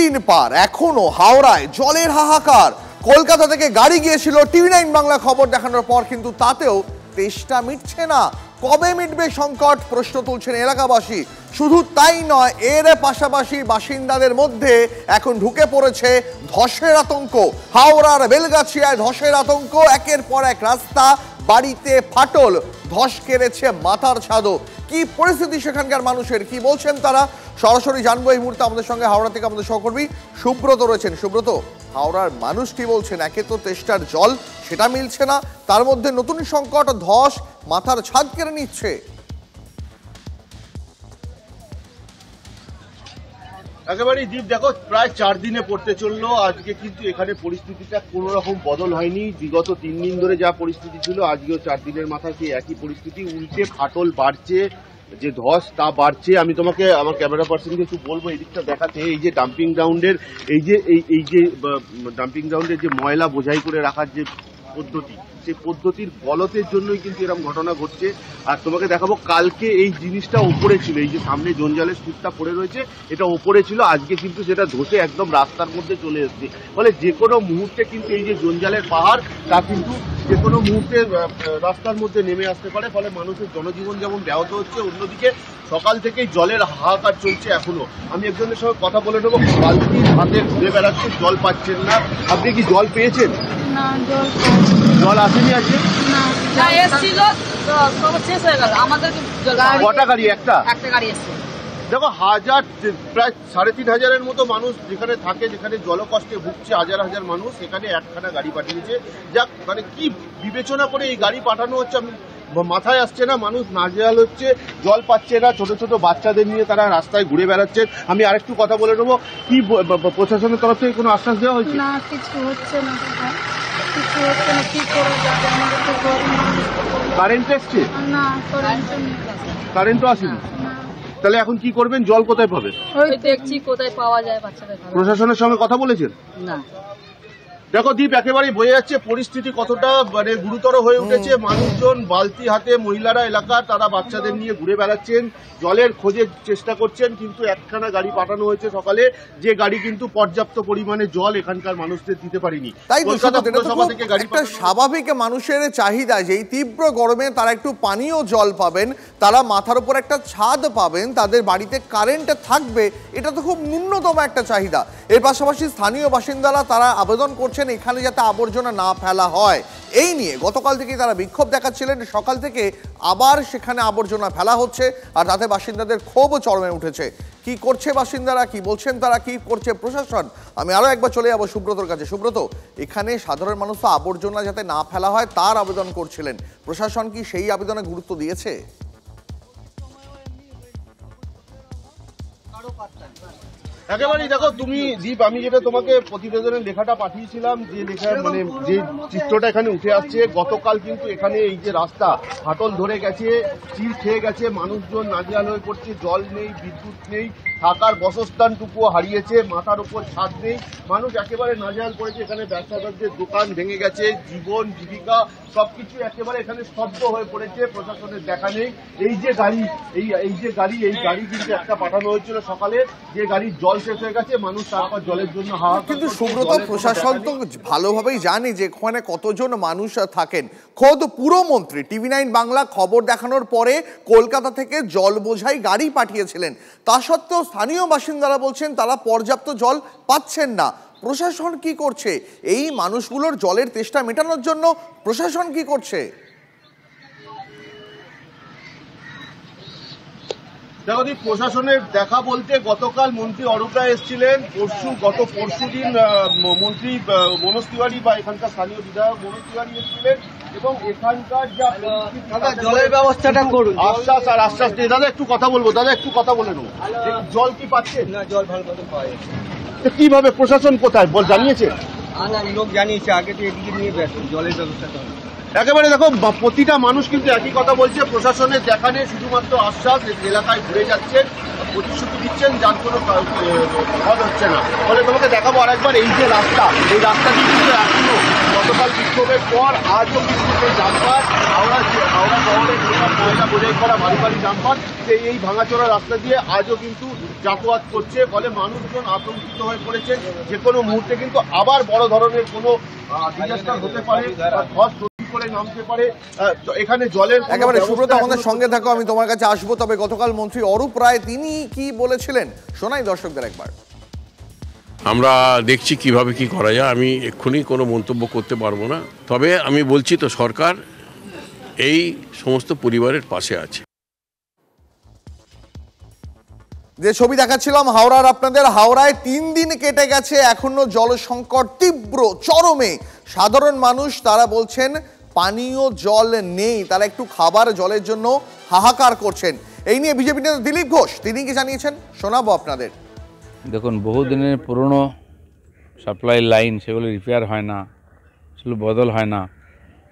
দিন পার এখনো হাওড়ায় জলের হাহাকার। কলকাতা থেকে গাড়ি গিয়েছিল টিভি9 বাংলা খবর দেখানোর পর, কিন্তু তাতেও তেষ্টা মিটছে না। কবে মিটবে সংকট, প্রশ্ন তুলছেন এলাকাবাসী। শুধু তাই নয়, এর পাশাপাশি বাসিন্দাদের মধ্যে এখন ঢুকে পড়েছে ধসের আতঙ্ক। হাওড়ার বেলগাছিয়ায় ধসের আতঙ্ক, একের পর এক রাস্তা, বাড়িতে ফাটল, ধস কেড়েছে মাথার ছাদও। কি পরিস্থিতি সেখানকার মানুষের, কি বলছেন তারা, সরাসরি জানবো এই মুহূর্তে। আমাদের সঙ্গে হাওড়া থেকে আমাদের সহকর্মী সুব্রত রয়েছেন। সুব্রত, হাওড়ার মানুষ কি বলছেন? একে তো তেষ্টার জল, সেটা মিলছে না, তার মধ্যে নতুন সংকট, ধস মাথার ছাদ কেড়ে নিচ্ছে। একেবারেই দ্বীপ, দেখো প্রায় 4 দিনে পড়তে চললো। আজকে কিন্তু এখানে পরিস্থিতিটা কোনো রকম বদল হয়নি। বিগত 3 দিন ধরে যা পরিস্থিতি ছিল, আজকেও 4 দিনের মাথায় সেই একই পরিস্থিতি। উল্টে ফাটল বাড়ছে, যে ধস তা বাড়ছে। আমি তোমাকে আমার ক্যামেরা পার্সনকে একটু বলবো এই দিকটা দেখাতে। এই যে ডাম্পিং গ্রাউন্ডের এই যে ডাম্পিং গ্রাউন্ডের যে ময়লা বোঝাই করে রাখার যে পদ্ধতি, সেই পদ্ধতির গলতের জন্যই কিন্তু এরকম ঘটনা ঘটছে। আর তোমাকে দেখাবো, কালকে এই জিনিসটা ওপরে ছিল, এই যে সামনে জঞ্জালের স্তূপটা পড়ে রয়েছে, এটা ওপরে ছিল। আজকে কিন্তু সেটা ধসে একদম রাস্তার মধ্যে চলে এসছে। ফলে যে কোনো মুহূর্তে কিন্তু এই যে জঞ্জালের পাহাড়, তা কিন্তু যে কোনো মুহূর্তে রাস্তার মধ্যে নেমে আসতে পারে। ফলে মানুষের জনজীবন যেমন ব্যাহত হচ্ছে, অন্যদিকে সকাল থেকেই জলের হাহাকার চলছে এখনো। আমি একজনের সঙ্গে কথা বলে নেবো, বালতি হাতে ঘুরে বেড়াচ্ছে, জল পাচ্ছেন না। আপনি কি জল পেয়েছেন? না, জল আসেনি আজকে? না, এসেছিল সব শেষ হয়ে গেল। আমাদের কটা গাড়ি? একটা গাড়ি এসেছে। দেখো, প্রায় 3,500-এর মতো মানুষ যেখানে থাকে, যেখানে জলকষ্টে ভুগছে হাজার হাজার মানুষ, সেখানে একখানা গাড়ি পাঠিয়েছে। যাক, মানে কি বিবেচনা করে এই গাড়ি পাঠানো হচ্ছে আমি মাথায় আসছে না। মানুষ নাজেহাল হচ্ছে, জল পাচ্ছে না। ছোট ছোট বাচ্চাদের নিয়ে তারা রাস্তায় ঘুরে বেড়াচ্ছে। আমি আরেকটু কথা বলে নেবো, কি প্রশাসনের তরফ থেকে কোনো আশ্বাস দেওয়া হয়েছে? না, কিছু হচ্ছে না, কিছু হচ্ছে না। কি করে যাবে, আমাদের তো কারেন্ট এসছে? না, কারেন্ট তো আসেনি। তাহলে এখন কি করবেন? জল কোথায় পাবেন? ওই দেখছি কোথায় পাওয়া যায় বাচ্চাদের। প্রশাসনের সঙ্গে কথা বলেছেন? না। দেখো দ্বীপ, একেবারেই বোঝা যাচ্ছে পরিস্থিতি কতটা মানে গুরুতর হয়ে উঠেছে। মানুষজন বালতি হাতে, মহিলারা এলাকার, তারা বাচ্চাদের নিয়ে ঘুরে বেড়াচ্ছেন, জলের খোঁজের চেষ্টা করছেন। কিন্তু একখানা গাড়ি পাঠানো হয়েছে সকালে, যে গাড়ি কিন্তু পর্যাপ্ত পরিমাণে জল এখানকার মানুষদের দিতে পারেনি। তাই একটা স্বাভাবিক মানুষের চাহিদা যে এই তীব্র গরমে তারা একটু পানীয় জল পাবেন, তারা মাথার উপর একটা ছাদ পাবেন, তাদের বাড়িতে কারেন্ট থাকবে, এটা তো খুব ন্যূনতম একটা চাহিদা। এর পাশাপাশি স্থানীয় বাসিন্দারা তারা আবেদন করছেন এখানে যাতে আবর্জনা না ফেলা হয়। এই নিয়ে গতকাল থেকে তারা বিক্ষোভ দেখাচ্ছিলেন, সকাল থেকে আবার সেখানে আবর্জনা ফেলা হচ্ছে, আর তাতে বাসিন্দাদের ক্ষোভ চরমে উঠেছে। কি করছে বাসিন্দারা, কি বলছেন তারা, কি করছে প্রশাসন, আমি আরো একবার চলে যাবো সুব্রতর কাছে। সুব্রত, এখানে সাধারণ মানুষ তো আবর্জনা যাতে না ফেলা হয় তার আবেদন করছিলেন, প্রশাসন কি সেই আবেদনে গুরুত্ব দিয়েছে? একেবারেই দেখো তুমি দীপ, আমি যেটা তোমাকে প্রতিবেদনের লেখাটা পাঠিয়েছিলাম, যে লেখা মানে যে চিত্রটা এখানে উঠে আসছে, গতকাল কিন্তু এখানে এই যে রাস্তা ফাটল ধরে গেছে, চির খেয়ে গেছে, মানুষজন নাজেহাল হয়ে পড়ছে, জল নেই, বিদ্যুৎ নেই, থাকার বাসস্থানটুকুও হারিয়েছে, মাথার উপর ছাদ নেই, মানুষ একেবারে নাজেহাল করেছে। এখানে ব্যবসাদারদের দোকান ভেঙে গেছে, জীবন জীবিকা সবকিছু একেবারে এখানে স্তব্ধ হয়ে পড়েছে। প্রশাসনের দেখা নেই। এই যে গাড়ি কিন্তু একটা পাঠানো হয়েছিল সকালে, যে গাড়ির জল শেষ হয়ে গেছে, মানুষ তারপর জলের জন্য হাহাকার। কিন্তু সুব্রত, প্রশাসন তো ভালোভাবেই জানে যে ওখানে কতজন মানুষ থাকেন। খোদ পুরমন্ত্রী টিভি9 বাংলা খবর দেখানোর পরে কলকাতা থেকে জল বোঝাই গাড়ি পাঠিয়েছিলেন, তা সত্ত্বেও স্থানীয় বাসিন্দারা বলছেন তারা পর্যাপ্ত জল পাচ্ছেন না। প্রশাসন কি করছে এই মানুষগুলোর জলের তেষ্টা মেটানোর জন্য? প্রশাসন কি করছে? দেখো, প্রশাসনের দেখা বলতে গতকাল মন্ত্রী অরূপ রায় এসেছিলেন, গত পরশু দিন মন্ত্রী মনোজ তিওয়ারি বা এখানকার স্থানীয় বিধায়ক মনোজ তিওয়ারি এসেছিলেন, এবং এখানকার যা জলের ব্যবস্থাটা করুন আশ্বাস আর আশ্বাস দিয়ে। দাদা একটু কথা বলবো, দাদা একটু কথা বলে নেবো। জল কি পাচ্ছেন? না, জল ভালো মতো পাওয়া যাচ্ছে। কিভাবে প্রশাসন কোথায় জানিয়েছে? লোক জানিয়েছে, আগে তো এদিকে নিয়ে ব্যস্ত, জলের ব্যবস্থাটা একেবারে দেখো, প্রতিটা মানুষ কিন্তু একই কথা বলছে, প্রশাসনের দেখা নেই, শুধুমাত্র আশ্বাস। এলাকায় ঘুরে যাচ্ছেন, প্রতিশ্রুতি দিচ্ছেন, যার কোনো ফল হচ্ছে না। ফলে তোমাকে দেখাবো আরেকবার, এই যে রাস্তা, এই রাস্তাটি কিন্তু এখনো গতকাল বিক্ষোভের পর আজও কিন্তু সেই ডাম্পার হাওড়া শহরের ময়লা বোঝাই করা ভারী ভারী ডাম্পার এই ভাঙাচোরা রাস্তা দিয়ে আজও কিন্তু যাতায়াত করছে, ফলে মানুষজন আতঙ্কিত হয়ে পড়েছেন। যে কোনো মুহূর্তে কিন্তু আবার বড় ধরনের কোনো ডিজাস্টার হতে পারে, ধস করে নামতে পারে। এখানে জলের একেবারে সুব্রত আমাদের সঙ্গে থাকো, আমি তোমার কাছে আসবো। তবে গতকাল মন্ত্রী অরূপ রায় তিনি কি বলেছিলেন শোনাই দর্শকদের একবার। আমরা দেখছি কিভাবে কি করা যায়, আমি এক্ষুনি কোনো মন্তব্য করতে পারবো না। তবে আমি বলছি তো সরকার এই সমস্ত পরিবারের পাশে আছে। যে ছবি দেখাচ্ছিলাম হাওড়ার আপনাদের, হাওড়ায় 3 দিন কেটে গেছে, এখনো জল সংকট তীব্র চরমে। সাধারণ মানুষ তারা বলছেন পানীয় জল নেই, তারা একটু খাবার জলের জন্য হাহাকার করছেন। এই নিয়ে বিজেপি নেতা দিলীপ ঘোষ তিনি কি জানিয়েছেন শোনাবো আপনাদের। দেখুন, বহুদিনের পুরনো সাপ্লাই লাইন সেগুলো রিপেয়ার হয় না, সেগুলো বদল হয় না,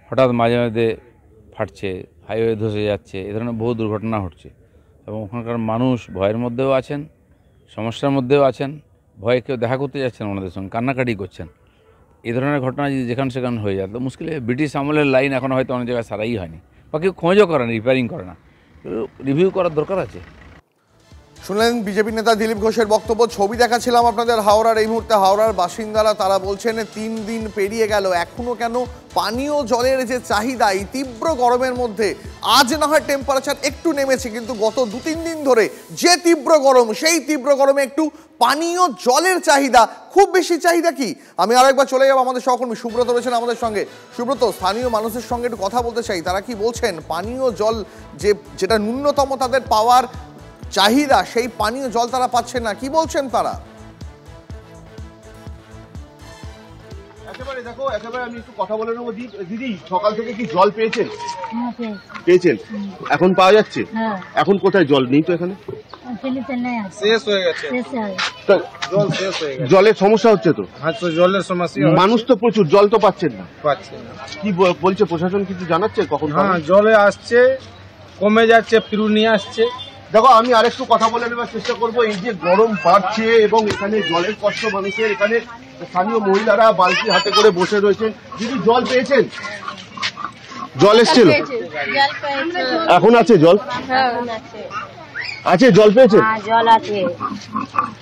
হঠাৎ মাঝে মাঝে ফাটছে, হাইওয়ে ধসে যাচ্ছে, এ ধরনের বহু দুর্ঘটনা ঘটছে এবং ওখানকার মানুষ ভয়ের মধ্যেও আছেন, সমস্যার মধ্যেও আছেন। ভয়ে কেউ দেখা করতে যাচ্ছেন ওনাদের সঙ্গে, কান্নাকাটি করছেন। এই ধরনের ঘটনা যদি যেখানে সেখানে হয়ে যায় তো মুশকিল। ব্রিটিশ আমলের লাইন এখন হয়তো অনেক জায়গায় সারাই হয়নি বা কেউ খোঁজও করে না, রিপেয়ারিং করে না, রিভিউ করার দরকার আছে। শুনলেন বিজেপি নেতা দিলীপ ঘোষের বক্তব্য। ছবি দেখাচ্ছিলাম আপনাদের হাওড়ার, এই মুহূর্তে হাওড়ার বাসিন্দারা তারা বলছেন 3 দিন পেরিয়ে গেল, এখনো কেন পানীয় জলের যে চাহিদা এই তীব্র গরমের মধ্যে, আজ না হয় টেম্পারেচার একটু নেমেছে, কিন্তু গত 2-3 দিন ধরে যে তীব্র গরম, সেই তীব্র গরমে একটু পানীয় জলের চাহিদা, খুব বেশি চাহিদা কি। আমি আরেকবার চলে যাবো, আমাদের সহকর্মী সুব্রত রয়েছেন আমাদের সঙ্গে। সুব্রত, স্থানীয় মানুষের সঙ্গে একটু কথা বলতে চাই, তারা কি বলছেন পানীয় জল যেটা ন্যূনতম তাদের পাওয়ার চাহিদা, সেই পানীয় জল তারা পাচ্ছে না, কি বলছেন তারা? একেবারে দেখো, একেবারে আমি একটু কথা বলে নেবো। দিদি, সকাল থেকে কি জল পেয়েছেন? পেয়েছেন, এখন পাওয়া যাচ্ছে? এখন কোথায় জল নেই তো এখানে? শেষ হয়ে গেছে, জল শেষ হয়ে গেছে, জলের সমস্যা হচ্ছে তো? জলের সমস্যা, মানুষ তো প্রচুর, জল তো পাচ্ছেন না। পাচ্ছে না। কি বলছে প্রশাসন, কিছু জানাচ্ছে কখন? হ্যাঁ, জলে আসছে, কমে যাচ্ছে, ফিরু নিয়ে আসছে। দেখো, আমি আরেকটু কথা বলে নেওয়ার চেষ্টা করবো। এই যে গরম বাড়ছে এবং এখানে জলের কষ্ট মানুষের, এখানে স্থানীয় মহিলারা বালতি হাতে করে বসে রয়েছেন। দিদি, জল পেয়েছেন? জল এসছিল? এখন আছে জল? আছে, জল পেয়েছেন? জল আছে।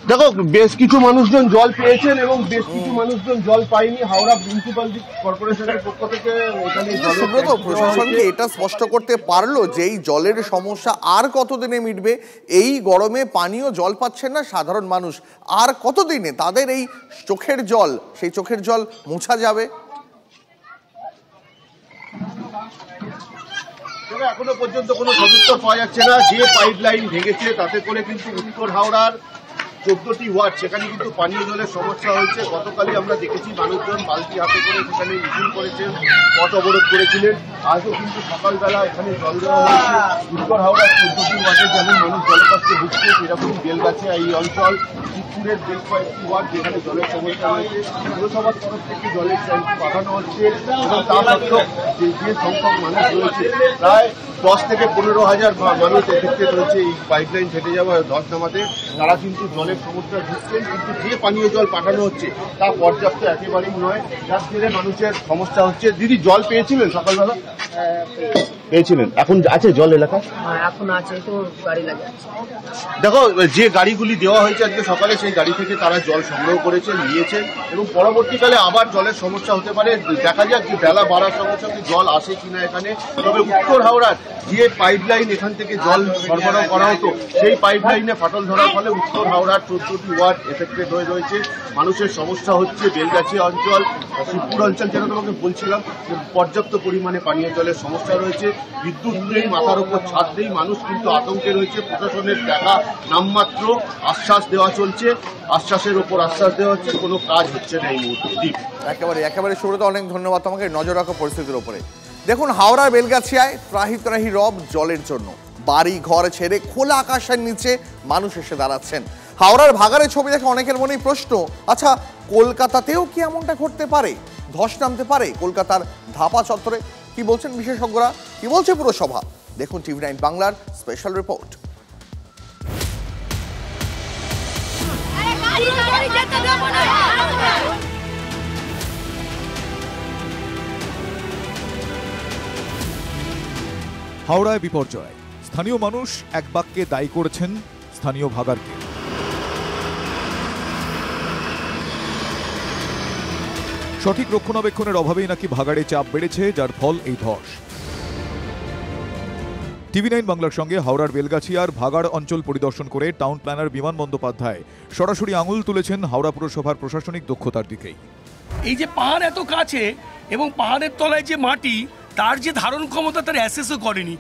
দেখো, বেশ কিছু মানুষজন জল পেয়েছেন এবং বেশ কিছু মানুষজন জল পায়নি। হাওড়া মিউনিসিপ্যাল কর্পোরেশনের পক্ষ থেকে এখানে সুব্রত, প্রশাসনকে এটা স্পষ্ট করতে পারলো যে এই জলের সমস্যা আর কতদিনে মিটবে? এই গরমে পানীয় জল পাচ্ছেন না সাধারণ মানুষ, আর কতদিনে তাদের এই চোখের জল, সেই চোখের জল মোছা যাবে? এখনো পর্যন্ত কোনো সদুত্তর পাওয়া যাচ্ছে না। যে পাইপ লাইন ভেঙেছে তাতে করে কিন্তু উত্তর হাওড়ার 14টি ওয়ার্ড, সেখানে কিন্তু পানীয় জলের সমস্যা হয়েছে। গতকালই আমরা দেখেছি মানুষজন বালতি হাতে করে সেখানে মিছিল করেছেন, পথ অবরোধ করেছিলেন। আজও কিন্তু সকালবেলা এখানে জল দেওয়া হয়েছে। উত্তর হাওড়ার 14টি ওয়ার্ডে যেমন মানুষ জলকষ্টে ভুগছে, সেরকম বেলগাছিয়া এই অঞ্চল, শিবপুরের বেশ কয়েকটি ওয়ার্ড যেখানে জলের সমস্যা রয়েছে। পুরসভার তরফ থেকে জলের ট্যাঙ্ক পাঠানো হচ্ছে এবং তা সত্ত্বেও যে সংখ্যক মানুষ রয়েছে, প্রায় 10 থেকে 15,000 মানুষ এফেক্টেড রয়েছে এই পাইপলাইন ফেটে যাওয়া ধস নামাতে। তারা কিন্তু জলের সমস্যা ভুগছেন, কিন্তু যে পানীয় জল পাঠানো হচ্ছে তা পর্যাপ্ত একেবারেই নয়, যার জেরে মানুষের সমস্যা হচ্ছে। দিদি, জল পেয়েছিলেন সকালবেলা? পেয়েছিলেন, এখন আছে জল এলাকায়? এখন আছে, তো গাড়ি লাগে। দেখো, যে গাড়িগুলি দেওয়া হয়েছে আজকে সকালে, সেই গাড়ি থেকে তারা জল সংগ্রহ করেছেন, নিয়েছেন এবং পরবর্তীকালে আবার জলের সমস্যা হতে পারে। দেখা যাক যে বেলা বাড়ার সঙ্গে সঙ্গে জল আসে কিনা এখানে। তবে উত্তর হাওড়ার যে পাইপ লাইন এখান থেকে জল সরবরাহ করা হতো, সেই পাইপ লাইনে ফাটল ধরার ফলে উত্তর হাওড়ার 14টি ওয়ার্ড এফেক্টেড হয়ে রয়েছে। মানুষের সমস্যা হচ্ছে। বেলগাছিয়া অঞ্চল, শিবপুর অঞ্চল, যেটা তোমাকে বলছিলাম, পর্যাপ্ত পরিমাণে পানীয় জলের সমস্যা রয়েছে। বিদ্যুৎ নেই, মাথার উপর ছাদ নেই, মানুষ কিন্তু আতঙ্কে রয়েছে। প্রশাসনের দেখা নামমাত্র, আশ্বাস দেওয়া চলছে, আশ্বাসের ওপর আশ্বাস দেওয়া হচ্ছে, কোনো কাজ হচ্ছে না এই মুহূর্তে। একেবারে সুব্রত, অনেক ধন্যবাদ তোমাকে নজর রাখো পরিস্থিতির উপরে। দেখুন, হাওড়ার বেলগাছিয়ায় ত্রাহি ত্রাহি রব জলের জন্য বাড়ি ঘর ছেড়ে খোলা আকাশের নিচে মানুষ এসে দাঁড়াচ্ছেন। হাওড়ার ভাগাড়ের ছবি দেখে অনেকের মনেই প্রশ্ন, আচ্ছা কলকাতাতেও কি এমনটা ঘটতে পারে? ধস নামতে পারে কলকাতার ধাপা চত্বরে? কি বলছেন বিশেষজ্ঞরা, কি বলছে পুরসভা? দেখুন TV9 বাংলার স্পেশাল রিপোর্ট। হাওড়ায় বিপর্যয়, স্থানীয় মানুষ এক বাক্যে দায়ী করেছেন স্থানীয় ভাগাড়কে। সঠিক রক্ষণাবেক্ষণের অভাবেই নাকি ভাগাড়ে চাপ বেড়েছে, যার ফল এই ধস। টিভি9 বাংলার সঙ্গে হাওড়ার বেলগাছিয়ার ভাগাড় অঞ্চল পরিদর্শন করে টাউন প্ল্যানার বিমান বন্দ্যোপাধ্যায় সরাসরি আঙুল তুলেছেন হাওড়া পুরসভার প্রশাসনিক দক্ষতার দিকেই। এই যে পাহাড় এত কাছে এবং পাহাড়ের তলায় যে মাটি, তার যে ধারণ ক্ষমতা তার অ্যাসেসও করেনি।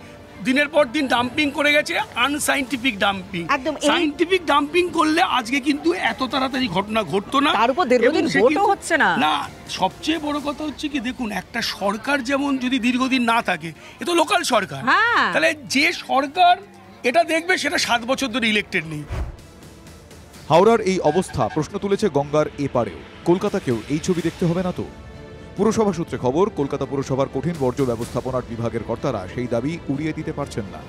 দিনের পর দিন ডাম্পিং করে গেছে, আনসাইন্টিফিক ডাম্পিং। সাইন্টিফিক ডাম্পিং করলে আজকে কিন্তু এত তাড়াতাড়ি ঘটনা ঘটতো না। তার উপর দীর্ঘদিন ভোটও হচ্ছে না। না, সবচেয়ে বড় কথা হচ্ছে কি, দেখুন একটা সরকার যেমন যদি দীর্ঘদিন না থাকে, এ তো লোকাল সরকার, তাহলে যে সরকার এটা দেখবে সেটা 7 বছর ধরে ইলেক্টেড নেই। হাওড়ার এই অবস্থা প্রশ্ন তুলেছে গঙ্গার এপারেও। কলকাতাকেও এই ছবি দেখতে হবে না তো? পুরসভা সূত্রে খবর, কলকাতা পুরসভার কঠিন বর্জ্য ব্যবস্থাপনার বিভাগের কর্তারা সেই দাবি উড়িয়ে দিতে পারছেন না।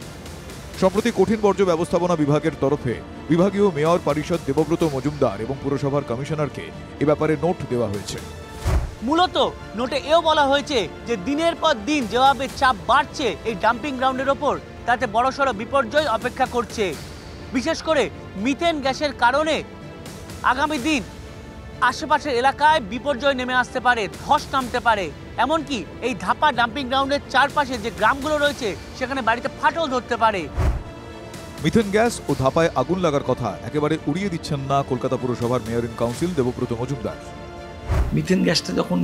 সম্প্রতি কঠিন বর্জ্য ব্যবস্থাপনা বিভাগের তরফে বিভাগীয় মেয়র পরিষদ দেবব্রত মজুমদার এবং পুরসভার কমিশনারকে এ ব্যাপারে নোট দেওয়া হয়েছে। মূলত নোটে এও বলা হয়েছে যে দিনের পর দিন যেভাবে চাপ বাড়ছে এই ডাম্পিং গ্রাউন্ডের ওপর, তাতে বড়সড় বিপর্যয় অপেক্ষা করছে। বিশেষ করে মিথেন গ্যাসের কারণে আগামী দিন আশেপাশের এলাকায় বিপর্যয় নেমে আসতে পারে, ধস নামতে পারে। এমনকি এই ধাপা ডাম্পিং গ্রাউন্ডের চারপাশে যে গ্রামগুলো রয়েছে সেখানে বাড়িতে ফাটল ধরতে পারে। মিথেন গ্যাস ও ধাপায় আগুন লাগার কথা একেবারে উড়িয়ে দিচ্ছেন না কলকাতা পুরসভার mayor in council Debabrata Majumdar. Methane গ্যাসটা যখন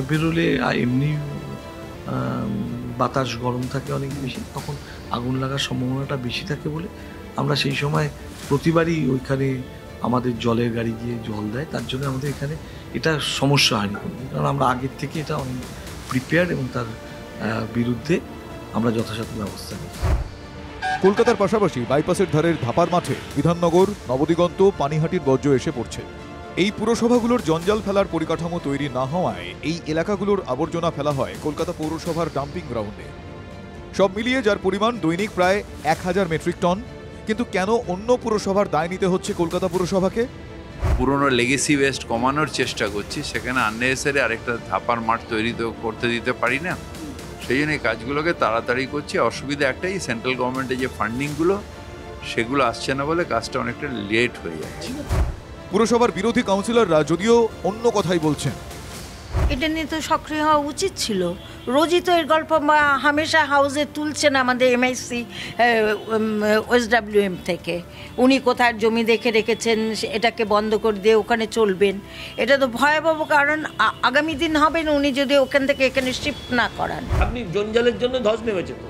বেরোলে এমনি বাতাস গরম থাকে অনেক বেশি, তখন আগুন লাগার সম্ভাবনাটা বেশি থাকে বলে আমরা সেই সময় প্রতিবারই ওইখানে আমাদের জলের গাড়ি গিয়ে জল দেয়। তার জন্য আমাদের এখানে এটা সমস্যা হয়নি, কারণ আমরা আগের থেকে এটা অনেক প্রিপেয়ার্ড এবং তার বিরুদ্ধে আমরা যথাযথ ব্যবস্থা নিই। কলকাতার পাশাপাশি বাইপাসের ধারের ধাপার মাঠে বিধাননগর, নবদিগন্ত, পানিহাটির বর্জ্য এসে পড়ছে। এই পুরসভাগুলোর জঞ্জাল ফেলার পরিকাঠামো তৈরি না হওয়ায় এই এলাকাগুলোর আবর্জনা ফেলা হয় কলকাতা পৌরসভার ডাম্পিং গ্রাউন্ডে। সব মিলিয়ে যার পরিমাণ দৈনিক প্রায় 1000 মেট্রিক টন। কিন্তু কেন অন্য পুরসভার দায় নিতে হচ্ছে কলকাতা পুরসভাকে? পুরনো লেগেসি ওয়েস্ট কমানোর চেষ্টা করছি, সেখানে আননেসেসারি আরেকটা ধাপার মাঠ তৈরি তো করতে দিতে পারি না। সেই জন্য এই কাজগুলোকে তাড়াতাড়ি করছি। অসুবিধা একটাই, সেন্ট্রাল গভর্নমেন্টের যে ফান্ডিংগুলো সেগুলো আসছে না বলে কাজটা অনেকটা লেট হয়ে যাচ্ছে। পুরসভার বিরোধী কাউন্সিলররা যদিও অন্য কথাই বলছেন। এটা নিয়ে তো সক্রিয় হওয়া উচিত ছিল। রোজই তো এর গল্প হামেশা হাউসে তুলছেন আমাদের এমআইসি OSWM থেকে। উনি কোথায় জমি দেখে রেখেছেন, এটাকে বন্ধ করে দিয়ে ওখানে চলবেন। এটা তো ভয়াবহ, কারণ আগামী দিন হবেন উনি যদি ওখান থেকে এখানে শিফট না করান। আপনি জঞ্জালের জন্য ধস নেমেছে তো,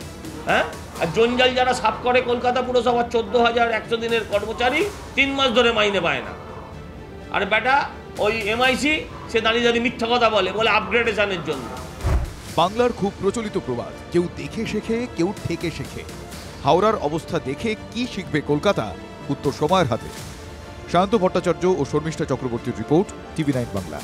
হ্যাঁ? আর জঞ্জাল যারা সাফ করে কলকাতা পুরসভার 14,100 দিনের কর্মচারী 3 মাস ধরে মাইনে পায় না। আর বেটা ওই এমআইসি সে দাঁড়িয়ে দাঁড়িয়ে মিথ্যা কথা বলে আপগ্রেডেশনের জন্য। বাংলার খুব প্রচলিত প্রবাদ, কেউ দেখে শেখে, কেউ থেকে শেখে। হাওড়ার অবস্থা দেখে কি শিখবে কলকাতা? উত্তর সময়ের হাতে। সায়ন্ত ভট্টাচার্য ও শর্মিষ্ঠা চক্রবর্তীর রিপোর্ট, টিভি9 বাংলা।